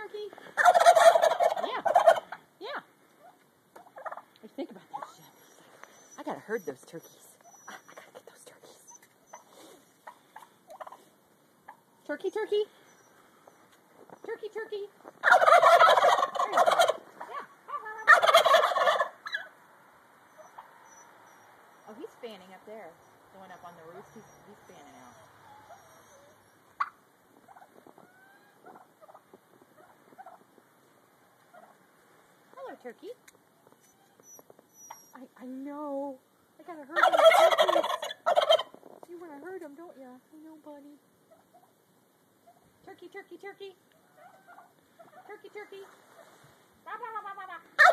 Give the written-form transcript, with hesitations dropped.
turkey? Yeah. Yeah. I think about that shit. I gotta herd those turkeys. I gotta get those turkeys. Turkey, turkey. Turkey, turkey. There you go. Yeah. Oh, he's fanning up there. Going up on the roof. He's fanning out. Hello, turkey. I know. I gotta herd those turkeys. You wanna herd them, don't ya? I know, buddy. Turkey, turkey, turkey. Turkey, turkey. Bah, bah, bah, bah, bah, bah.